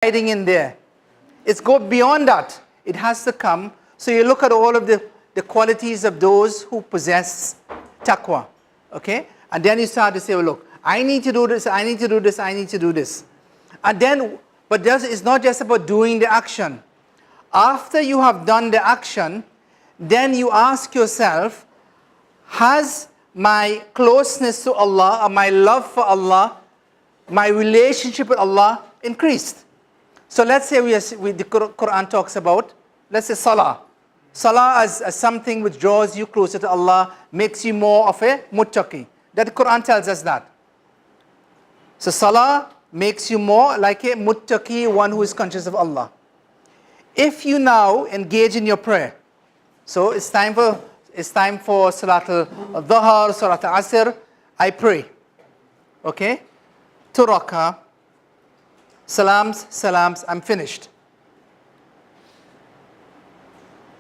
hiding in there. It's go beyond that. It has to come. So you look at all of the qualities of those who possess taqwa. Okay? And then you start to say, well, look, I need to do this, I need to do this, I need to do this. And then, but it's not just about doing the action. After you have done the action, then you ask yourself, has my closeness to Allah, or my love for Allah, my relationship with Allah increased? So let's say the Quran talks about, let's say salah. Salah as something which draws you closer to Allah, makes you more of a muttaqi. That the Quran tells us that. So salah makes you more like a muttaqi, one who is conscious of Allah. If you now engage in your prayer, so it's time for Salatul Dhuhr, Salatul Asr, I pray. Okay? 2 rak'ah, salams, I'm finished.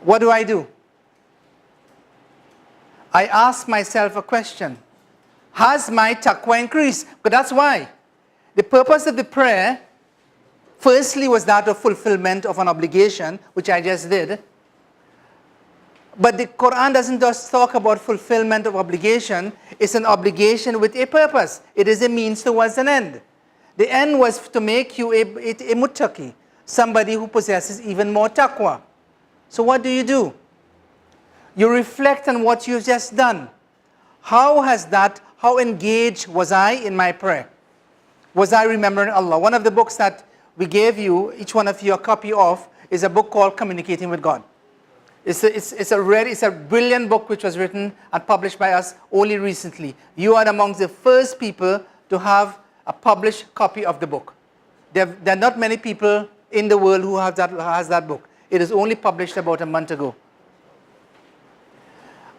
What do? I ask myself a question. Has my taqwa increased? But that's why. The purpose of the prayer, firstly, was that of fulfillment of an obligation, which I just did. But the Quran doesn't just talk about fulfillment of obligation. It's an obligation with a purpose. It is a means towards an end. The end was to make you a muttaqi, somebody who possesses even more taqwa. So what do? You reflect on what you've just done. How engaged was I in my prayer? Was I remembering Allah? One of the books that we gave you, each one of you, a copy of, is a book called Communicating with God. It's a brilliant book which was written and published by us only recently. You are amongst the first people to have a published copy of the book. There are not many people in the world who has that book. It is only published about a month ago.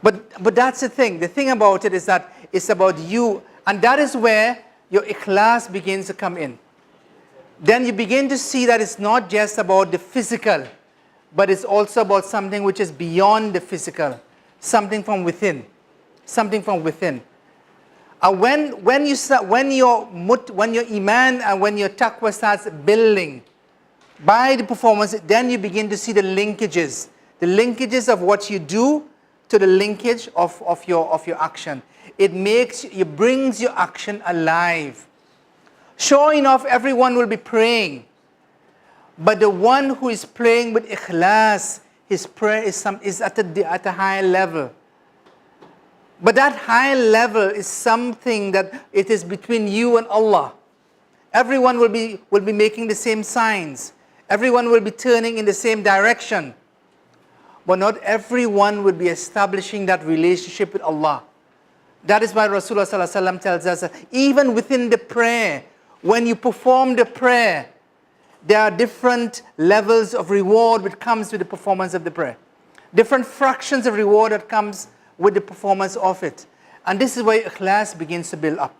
But that's the thing. The thing about it is that it's about you, and that is where your ikhlas begins to come in. Then you begin to see that it's not just about the physical, but it's also about something which is beyond the physical, something from within, something from within. And when your iman and when your taqwa starts building by the performance, then you begin to see the linkages of what you do to the linkage of your action. It brings your action alive. Sure enough, everyone will be praying. But the one who is praying with ikhlas, his prayer is at a high level. But that high level is something that it is between you and Allah. Everyone will be making the same signs. Everyone will be turning in the same direction. But not everyone will be establishing that relationship with Allah. That is why Rasulullah ﷺ tells us that even within the prayer, when you perform the prayer, there are different levels of reward which comes with the performance of the prayer. Different fractions of reward that comes with the performance of it. And this is where ikhlas begins to build up.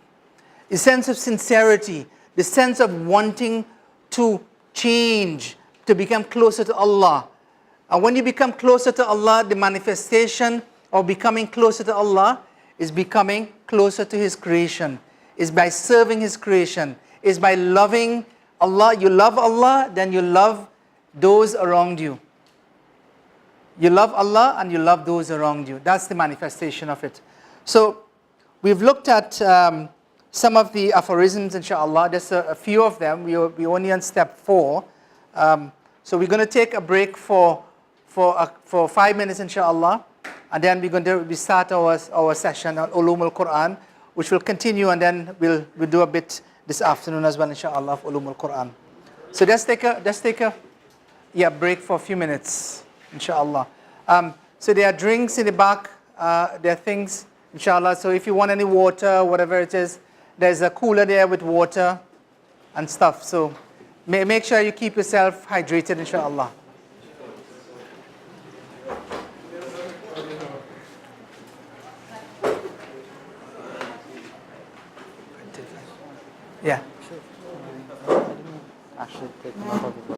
The sense of sincerity, the sense of wanting to change, to become closer to Allah. And when you become closer to Allah, the manifestation of becoming closer to Allah is becoming closer to His creation, is by serving His creation, is by loving Allah. You love Allah, then you love those around you. You love Allah and you love those around you. That's the manifestation of it. So we've looked at some of the aphorisms, inshallah. There's a few of them. We're only on step 4. So we're going to take a break for 5 minutes, inshallah. And then we're going to start our session on Ulum al-Quran, which will continue, and then we'll do a bit this afternoon as well, inshallah, of Ulum al-Quran. So let's take a break for a few minutes, inshallah. So there are drinks in the back. There are things, inshallah. So if you want any water, whatever it is, there's a cooler there with water and stuff. So make sure you keep yourself hydrated, inshallah. Yeah. I should take